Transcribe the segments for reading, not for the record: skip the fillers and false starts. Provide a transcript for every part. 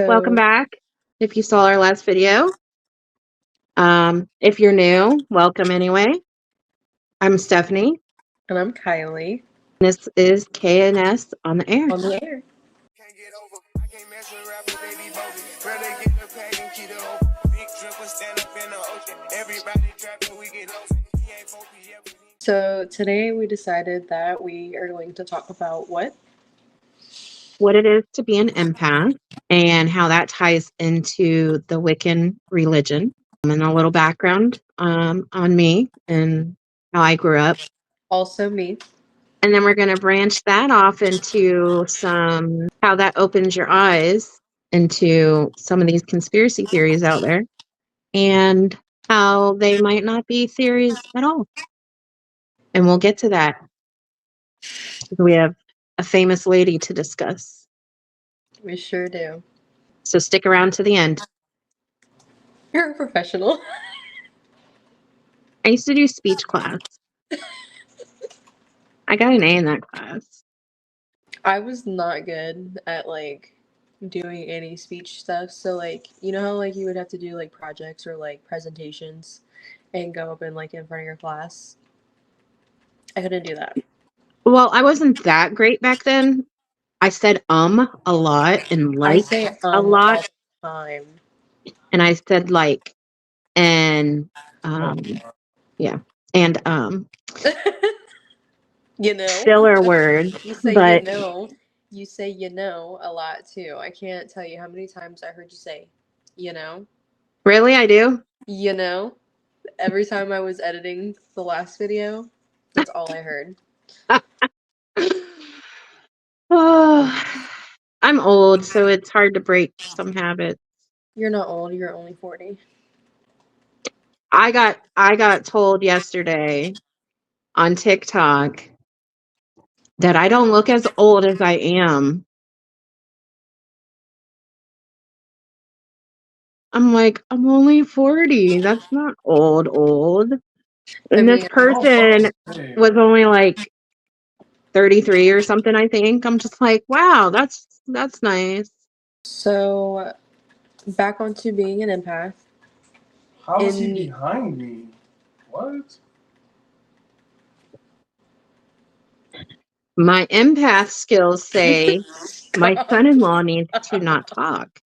Welcome So back. If you saw our last video, if you're new, welcome anyway. I'm Stephanie. and I'm Kylie This is KNS on the air. on the air. Can't get over. I can't mess with rappers, they be bogus. Rather get the pack and keep it open. Big dripper stand up in the ocean. Everybody trapping, we get lost. He ain't focused yet, but he. So today we decided that we are going to talk about what? What it is to be an empath and how that ties into the Wiccan religion, and a little background on me and how I grew up. Also me. And then we're going to branch that off into some how that opens your eyes into some of these conspiracy theories out there and how they might not be theories at all. And we'll get to that. We have a famous lady to discuss. We sure do. So stick around to the end. You're a professional. I used to do speech class. I got an A in that class. I was not good at doing any speech stuff. So you know how you would have to do projects or presentations and go up in front of your class? I couldn't do that. Well, I wasn't that great back then. I said a lot and I like say a all lot. the time. And I said like and yeah. And You know? filler words. You say But you say you know a lot too. I can't tell you how many times I heard you say, you know? really I do. You know? Every time I was editing the last video, that's all I heard. Oh, I'm old, so it's hard to break some habits. You're not old, you're only 40. I got told yesterday on TikTok that I don't look as old as I am. I'm like, I'm only 40. That's not old. I And this mean, person was only like 33 or something, I think. I'm just like, wow, that's nice. so back onto being an empath. How is he behind me? What? My empath skills say my son-in-law needs to not talk.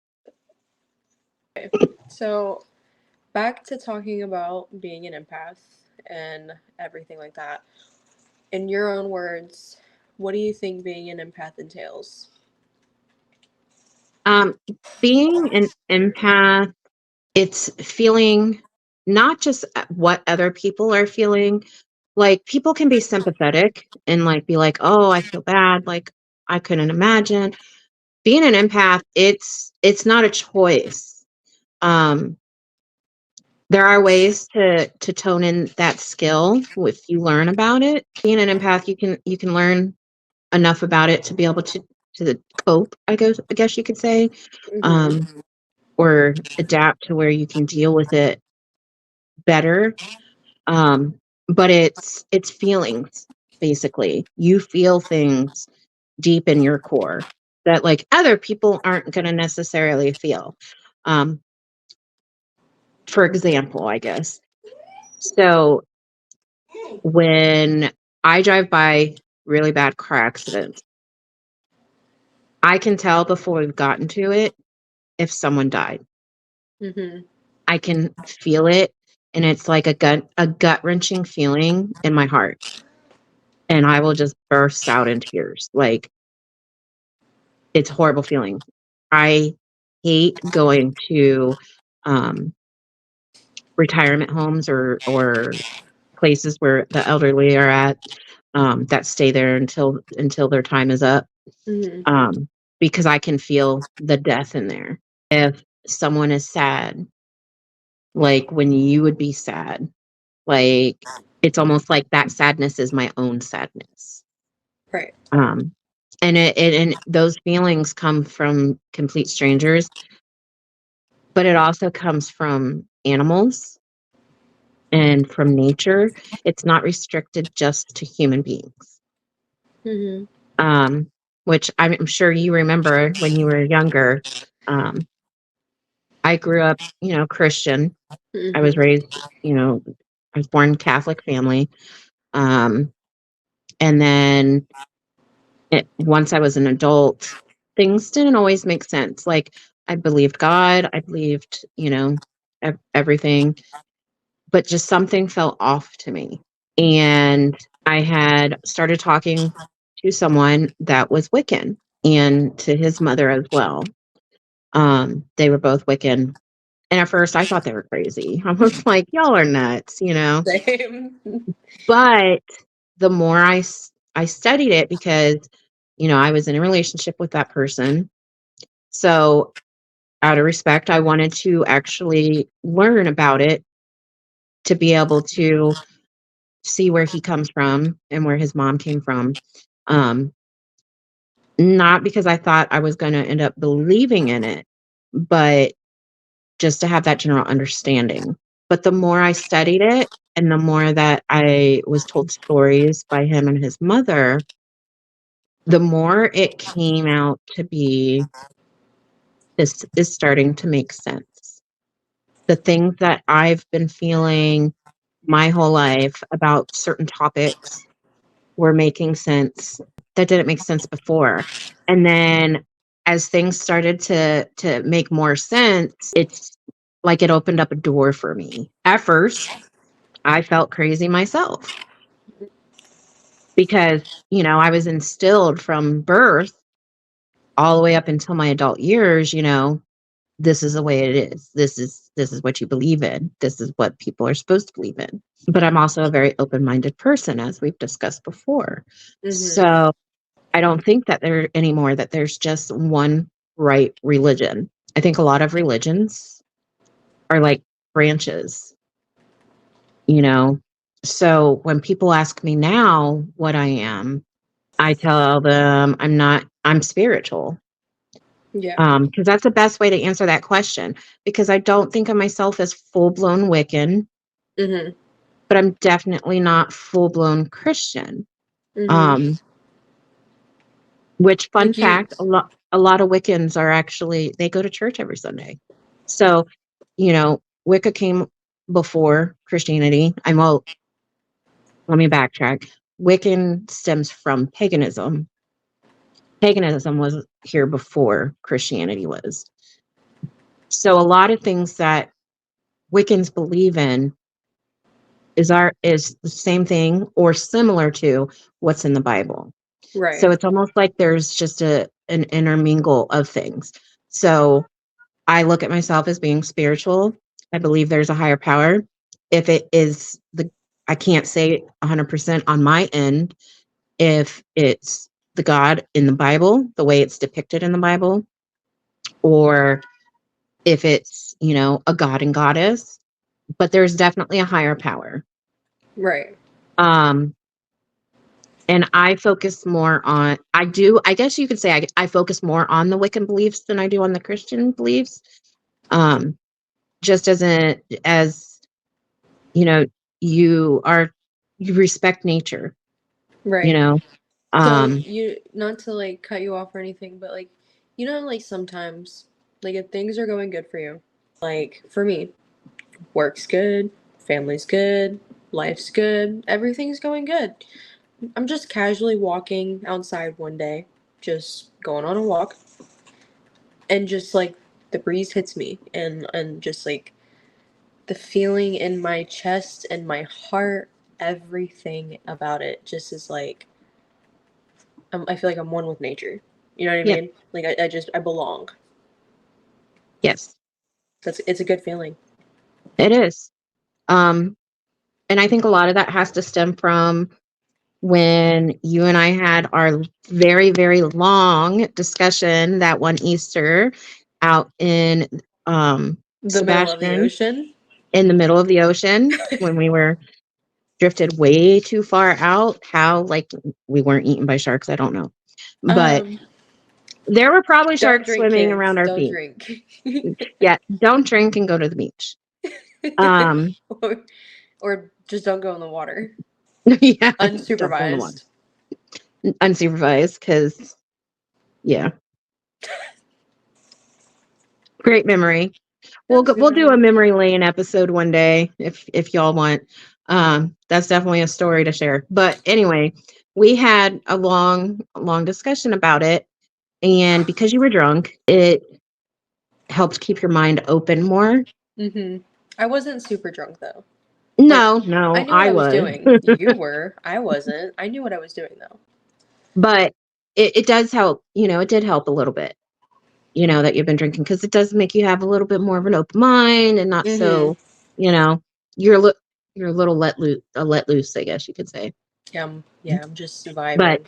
So back to talking about being an empath and everything like that. In your own words, what do you think being an empath entails? Being an empath, it's feeling not just what other people are feeling. Like people can be sympathetic and like be like, oh, I feel bad. Like I couldn't imagine. Being an empath, it's not a choice. There are ways to tone in that skill if you learn about it. Being an empath, you can learn enough about it to be able to cope, I guess you could say, Mm-hmm. or adapt to where you can deal with it better. But it's feelings, basically. You feel things deep in your core that like other people aren't going to necessarily feel. Um, for example, I guess. So when I drive by really bad car accidents, I can tell before we've gotten to it if someone died. Mm-hmm. I can feel it, and it's like a gut-wrenching feeling in my heart, and I will just burst out in tears. Like, it's a horrible feeling. I hate going to, um, retirement homes or places where the elderly are at, that stay there until their time is up, Mm-hmm. um, because I can feel the death in there. If someone is sad, like when you would be sad, like it's almost like that sadness is my own sadness. Right. Um, and those feelings come from complete strangers, but it also comes from animals and from nature. It's not restricted just to human beings. Mm-hmm. Um, which I'm sure you remember when you were younger. Um, I grew up, Christian. I was Mm-hmm. raised, I was born in a Catholic family. Um, and then once I was an adult, things didn't always make sense. Like I believed God, I believed, everything, but just something felt off to me. And I had started talking to someone that was Wiccan and to his mother as well. They were both Wiccan. And at first I thought they were crazy. I was like, y'all are nuts. Same. But the more I studied it because, I was in a relationship with that person. So out of respect, I wanted to actually learn about it to be able to see where he comes from and where his mom came from. Um, Not because I thought I was going to end up believing in it, but just to have that general understanding. But the more I studied it and the more that I was told stories by him and his mother, the more it came out to be this is starting to make sense. The things that I've been feeling my whole life about certain topics were making sense that didn't make sense before. And then as things started to make more sense, it's like it opened up a door for me. At first, I felt crazy myself because, I was instilled from birth all the way up until my adult years, this is the way it is. This is what you believe in. This is what people are supposed to believe in. But I'm also a very open-minded person, as we've discussed before. Mm-hmm. So I don't think that there's just one right religion. I think a lot of religions are like branches, you know. So when people ask me now what I am, I tell them I'm spiritual. Yeah. Because that's the best way to answer that question. Because I don't think of myself as full-blown Wiccan, Mm-hmm. but I'm definitely not full-blown Christian. Mm-hmm. Um, Which, fun Like you. fact, a lot of Wiccans are actually they go to church every Sunday. So, Wicca came before Christianity. Well, let me backtrack. Wiccan stems from paganism. Paganism was here before Christianity was. So a lot of things that Wiccans believe in is the same thing or similar to what's in the Bible. So Right. it's almost like there's just an intermingle of things. So I look at myself as being spiritual. I believe there's a higher power. If it is I can't say 100% on my end if it's the God in the Bible, the way it's depicted in the Bible, or if it's, a god and goddess, but there's definitely a higher power. Right. Um, and I focus more on, I guess you could say I focus more on the Wiccan beliefs than I do on the Christian beliefs. Um, just as you know you are you respect nature, you Right. know So um you, not to like cut you off or anything, but like, like sometimes, like if things are going good for you, like for me, work's good, family's good, life's good, everything's going good. I'm just casually walking outside one day, just going on a walk, and just like the breeze hits me, and just like the feeling in my chest and my heart, everything about it just is like I feel like I'm one with nature. You know what I yep, mean? Like I belong. yes, It's a good feeling. it is. And I think a lot of that has to stem from when you and I had our very, very long discussion that one Easter out in The middle of the Sebastian, ocean. in the middle of the ocean, when we were drifted way too far out. How, like, we weren't eaten by sharks, I don't know, but Um, there were probably don't sharks drink, swimming kids. around our Don't feet. drink. Yeah, don't drink and go to the beach. Um, or, or just don't go in the water. yeah, don't go in the water Unsupervised. unsupervised because Yeah. Great memory. That was a We'll good do a memory. memory lane episode one day if y'all want. That's definitely a story to share. But anyway, we had a long discussion about it, and because you were drunk, it helped keep your mind open more. Mm-hmm. I wasn't super drunk though. No, I no, knew what I I was was. doing. You were. I wasn't. I knew what I was doing though. But it does help, it did help a little bit, that you've been drinking, because it does make you have a little bit more of an open mind and not Mm-hmm. so, you're you're a little let loose, I guess you could say. Yeah, I'm just But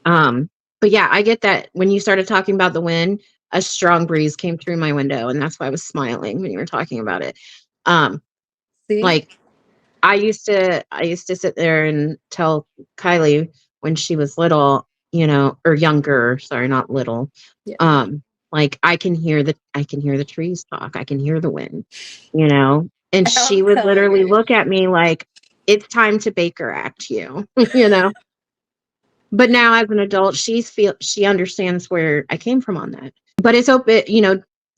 vibing. but yeah, I get that when you started talking about the wind, a strong breeze came through my window, and that's why I was smiling when you were talking about it. See? Like I used to sit there and tell Kylie when she was little, or younger, sorry, not little. Yeah. Like I can hear the trees talk. I can hear the wind, and she I'm would telling literally you. look at me like, it's time to Baker Act you, you know. But now as an adult, she understands where I came from on that. But it's open,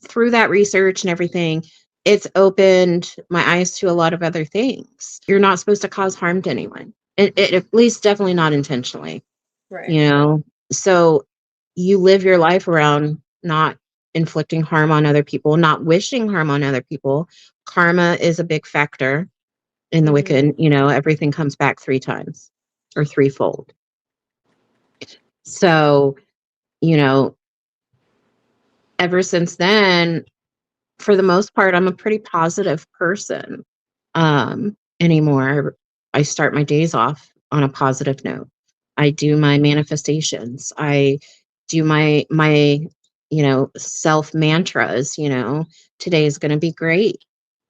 through that research and everything, it's opened my eyes to a lot of other things. You're not supposed to cause harm to anyone. At least definitely not intentionally, Right. you know. So you live your life around not inflicting harm on other people, not wishing harm on other people. Karma is a big factor in the Mm-hmm. Wiccan, everything comes back 3 times or threefold. So, you know, ever since then, for the most part, I'm a pretty positive person. Anymore. I start my days off on a positive note. I do my manifestations. I do my self mantras, today is going to be great.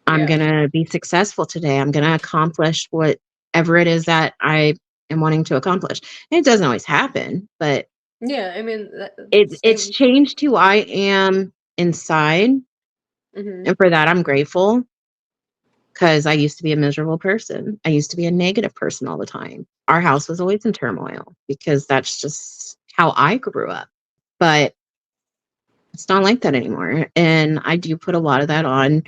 I'm Yeah. going to be successful today. I'm going to accomplish whatever it is that I am wanting to accomplish. And it doesn't always happen, but Yeah, I mean, it's same. changed who I am inside, Mm-hmm. and for that I'm grateful, because I used to be a miserable person. I used to be a negative person all the time. Our house was always in turmoil because that's just how I grew up. But it's not like that anymore. And I do put a lot of that on,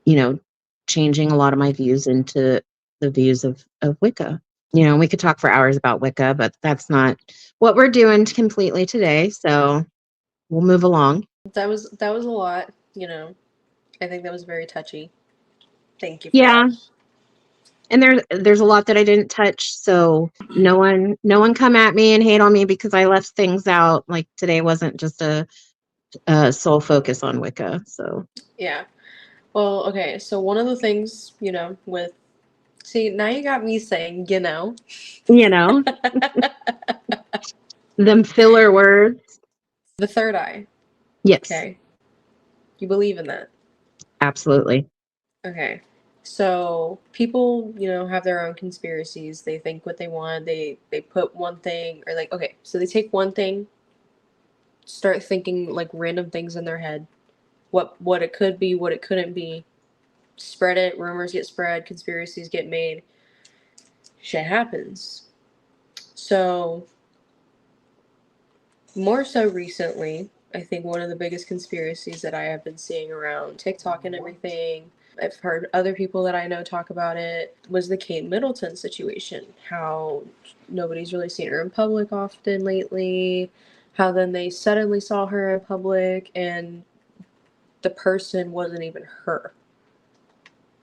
you know, changing a lot of my views into the views of Wicca. We could talk for hours about Wicca, but that's not what we're doing completely today. So we'll move along. That was a lot, I think that was very touchy. Thank you for Yeah. that. And there's a lot that I didn't touch, so no one come at me and hate on me because I left things out. Like today wasn't just a sole focus on Wicca. So Yeah. Well, okay, so one of the things, with see, now you got me saying, you know them filler words. the third eye. Yes, Okay. You believe in that. absolutely. Okay. So people, have their own conspiracies. They think what they want. They put one thing or like okay, so they take one thing, start thinking like random things in their head. What it could be, what it couldn't be. Spread it, rumors get spread, conspiracies get made. Shit happens. So, more so recently, I think one of the biggest conspiracies that I have been seeing around TikTok and everything, I've heard other people that I know talk about it, was the Kate Middleton situation. How nobody's really seen her in public often lately. How then they suddenly saw her in public and the person wasn't even her.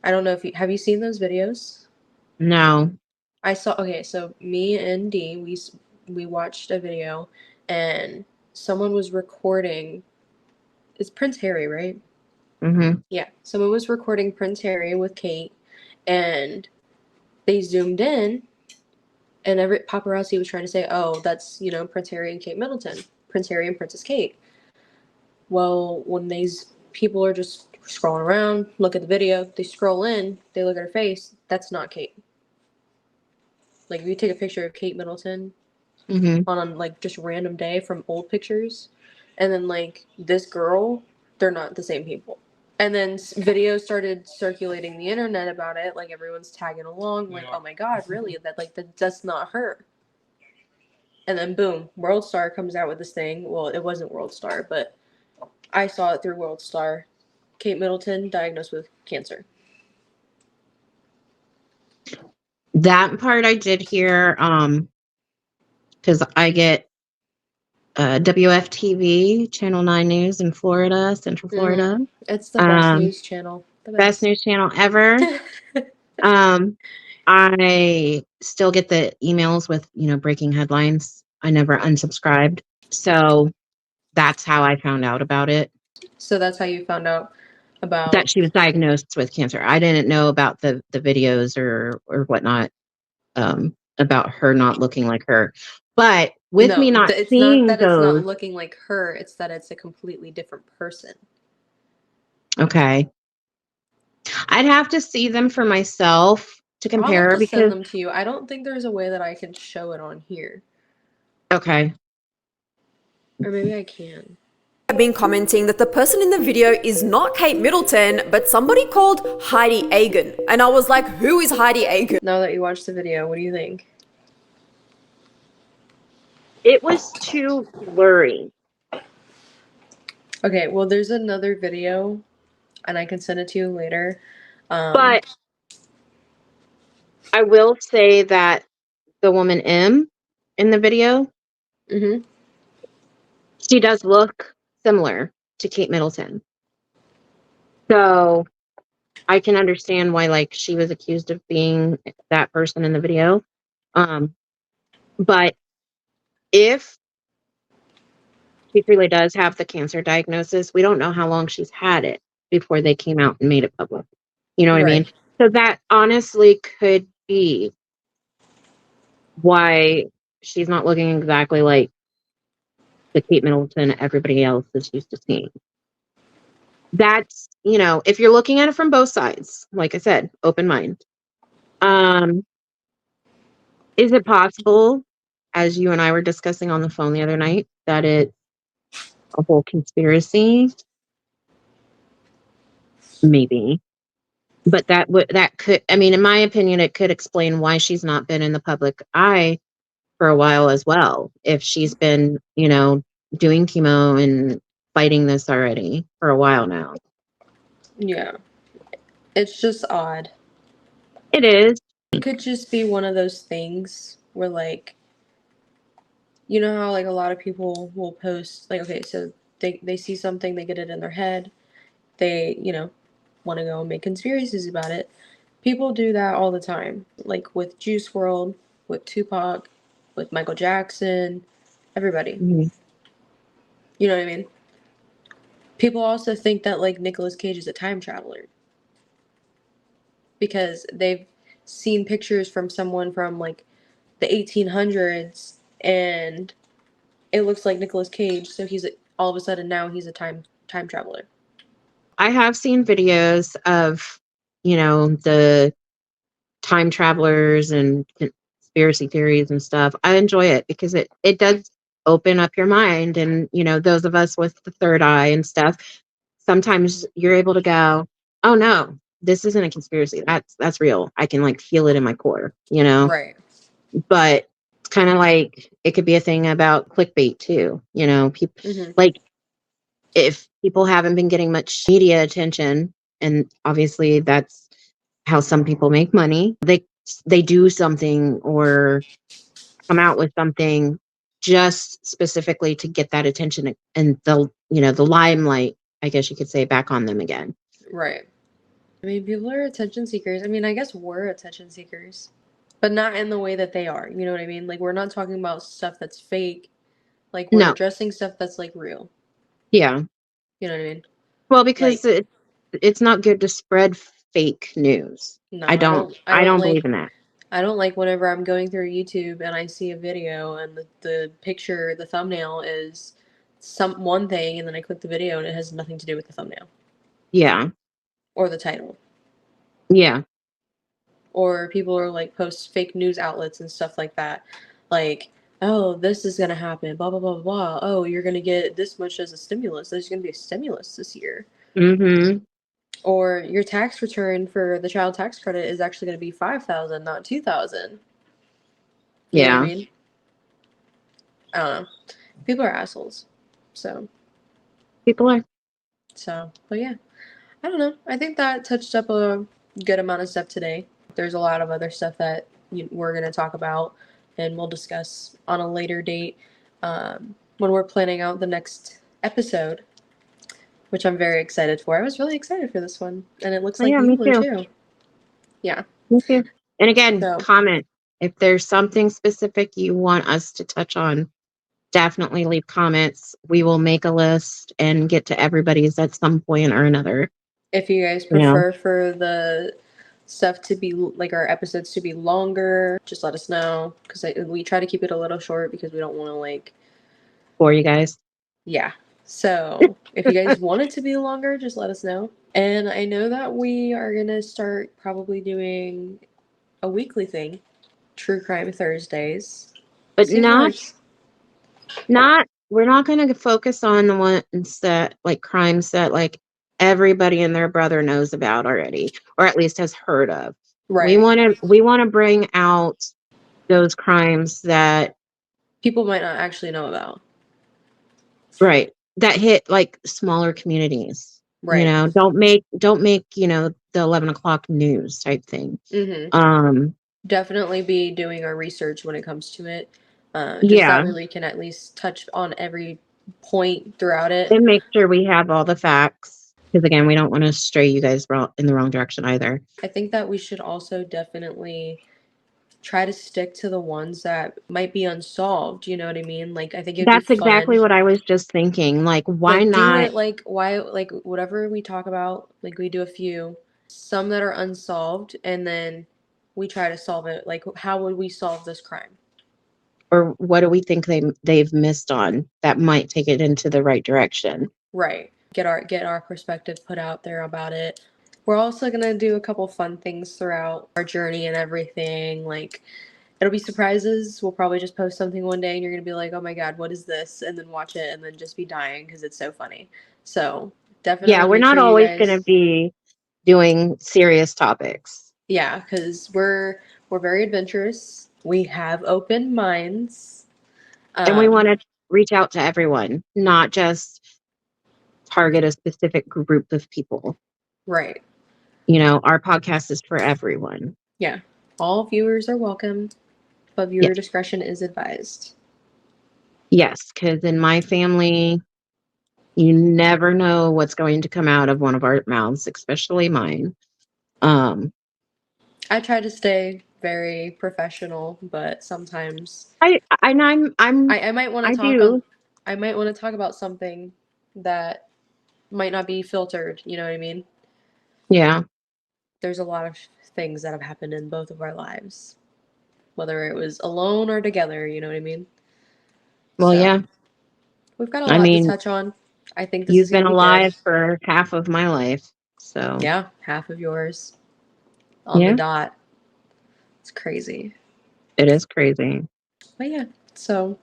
I don't know if you have you seen those videos? No. I saw okay, so me and Dee, we watched a video and someone was recording. It's Prince Harry, right? Mm-hmm. Yeah. Someone was recording Prince Harry with Kate, and they zoomed in, and every paparazzi was trying to say, "Oh, that's Prince Harry and Kate Middleton, Prince Harry and Princess Kate." Well, when these people are just scrolling around, look at the video, they scroll in, they look at her face. That's not Kate. Like if you take a picture of Kate Middleton Mm-hmm. on like just random day from old pictures, and then like this girl, they're not the same people. And then videos started circulating the internet about it, like everyone's tagging along, like, oh my god, really? That's not her. And then boom, World Star comes out with this thing. Well, it wasn't World Star, but I saw it through World Star. Kate Middleton diagnosed with cancer. That part I did hear, because I get WFTV, Channel 9 News in Florida, Central Florida. It's the best news channel. The Best news channel ever. I still get the emails with, breaking headlines. I never unsubscribed. So that's how I found out about it. So that's how you found out about that she was diagnosed with cancer. I didn't know about the videos or whatnot, about her not looking like her. But with me not it's seeing not that those, it's not looking like her, it's that it's a completely different person. Okay. I'd have to see them for myself to compare, I'll have to because send them to you. I don't think there's a way that I can show it on here. Okay. Or maybe I can. I've been commenting that the person in the video is not Kate Middleton, but somebody called Heidi Agan. And I was like, who is Heidi Agan? Now that you watched the video, what do you think? It was too blurry. Okay, well, there's another video, and I can send it to you later. But I will say that the woman M in the video, she does look similar to Kate Middleton. So I can understand why, she was accused of being that person in the video. But if she truly does have the cancer diagnosis, we don't know how long she's had it before they came out and made it public. You know what I mean? So that honestly could be why she's not looking exactly like the Kate Middleton everybody else is used to seeing. That's, if you're looking at it from both sides, like I said, open mind. Is it possible, as you and I were discussing on the phone the other night, that it's a whole conspiracy? Maybe. But that could, in my opinion, it could explain why she's not been in the public eye for a while as well. If she's been, doing chemo and fighting this already for a while now. Yeah. It's just odd. It is. It could just be one of those things where, you know how, a lot of people will post, okay, so they see something, they get it in their head, they, want to go and make conspiracies about it. People do that all the time. Like with Juice WRLD, with Tupac, with Michael Jackson, everybody. Mm-hmm. You know what I mean? People also think that, Nicolas Cage is a time traveler. Because they've seen pictures from someone from, the 1800s, and it looks like Nicolas Cage, so he's all of a sudden now he's a time traveler. I have seen videos of, the time travelers and conspiracy theories and stuff. I enjoy it because it does open up your mind, and those of us with the third eye and stuff, sometimes you're able to go, oh no, this isn't a conspiracy, that's real. I can feel it in my core, Right. But it's kind of like it could be a thing about clickbait too, people if people haven't been getting much media attention, and obviously that's how some people make money, they do something or come out with something just specifically to get that attention, and the limelight, I guess you could say, back on them again. Right. People are attention seekers. I guess we're attention seekers, but not in the way that they are. You know what I mean? We're not talking about stuff that's fake. We're No. addressing stuff that's real. Yeah. You know what I mean? Well, because it's not good to spread fake news. No, I don't believe in that. I don't like whenever I'm going through YouTube and I see a video and the picture, the thumbnail is one thing, and then I click the video and it has nothing to do with the thumbnail. Yeah. Or the title. Yeah. Or people are post fake news outlets and stuff like that. Oh, this is gonna happen, blah blah blah blah. Oh, you're gonna get this much as a stimulus. There's gonna be a stimulus this year. Mm-hmm. Or your tax return for the child tax credit is actually gonna be $5,000, not $2,000. You know what I mean? I don't know. People are assholes. So, People are. but yeah. I don't know. I think that touched up a good amount of stuff today. There's a lot of other stuff that we're going to talk about and we'll discuss on a later date when we're planning out the next episode, which I'm very excited for. I was really excited for this one, and it looks Oh, like yeah, you me were too. too. Yeah. Me too. And again, So, comment if there's something specific you want us to touch on. Definitely leave comments. We will make a list and get to everybody's at some point or another. if you guys You know, prefer for the stuff to be like our episodes to be longer, just let us know because we try to keep it a little short because we don't want to like for you guys. yeah. So if you guys want it to be longer, just let us know. And I know that we are gonna start probably doing a weekly thing, True Crime Thursdays. But See if it works. we're not going to focus on the ones that like crimes that like everybody and their brother knows about already, or at least has heard of. Right. We want to bring out those crimes that People might not actually know about. right, that hit like smaller communities. Right. You know, don't make, you know, the 11 o'clock news type thing. Definitely be doing our research when it comes to it. Just Yeah. that way we can at least touch on every point throughout it. And make sure we have all the facts. Because again, we don't want to stray you guys in the wrong direction either. I think that we should also definitely try to stick to the ones that might be unsolved. You know what I mean? Like, I think it'd That's be fun. exactly what I was just thinking. Like, why like, not? Do it like why like whatever we talk about. Like, we do a few, some that are unsolved, and then we try to solve it. Like, how would we solve this crime? Or what do we think they've missed on that might take it into the right direction? Right. Get our perspective put out there about it. We're also gonna do a couple fun things throughout our journey and everything. Like, it'll be surprises. We'll probably just post something one day and you're gonna be like, oh my god, what is this? And then watch it and then just be dying because it's so funny. So definitely. Yeah, we're make not sure always you going to guys, be doing serious topics. yeah, because we're very adventurous. We have open minds. And we want to reach out to everyone, not just target a specific group of people. Right. You know, our podcast is for everyone. Yeah. All viewers are welcome, but viewer discretion is advised. Yes, because in my family, you never know what's going to come out of one of our mouths, especially mine. I try to stay very professional, but sometimes I might want to talk do. on I might want to talk about something that might not be filtered, you know what I mean? Yeah. There's a lot of things that have happened in both of our lives, whether it was alone or together, you know what I mean? Well, So, yeah. we've got a lot to touch on. I think this You've is going been to be alive good. for half of my life. So, Yeah, half of yours on the dot. It's crazy. It is crazy. But yeah, so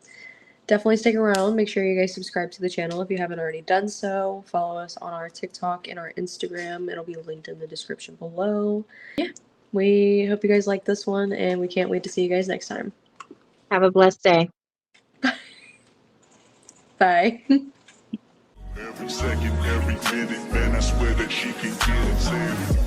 definitely stick around. Make sure you guys subscribe to the channel if you haven't already done so. Follow us on our TikTok and our Instagram. It'll be linked in the description below. Yeah, we hope you guys like this one, and we can't wait to see you guys next time. Have a blessed day. Bye. Every second, every minute, man, I swear that she can get it.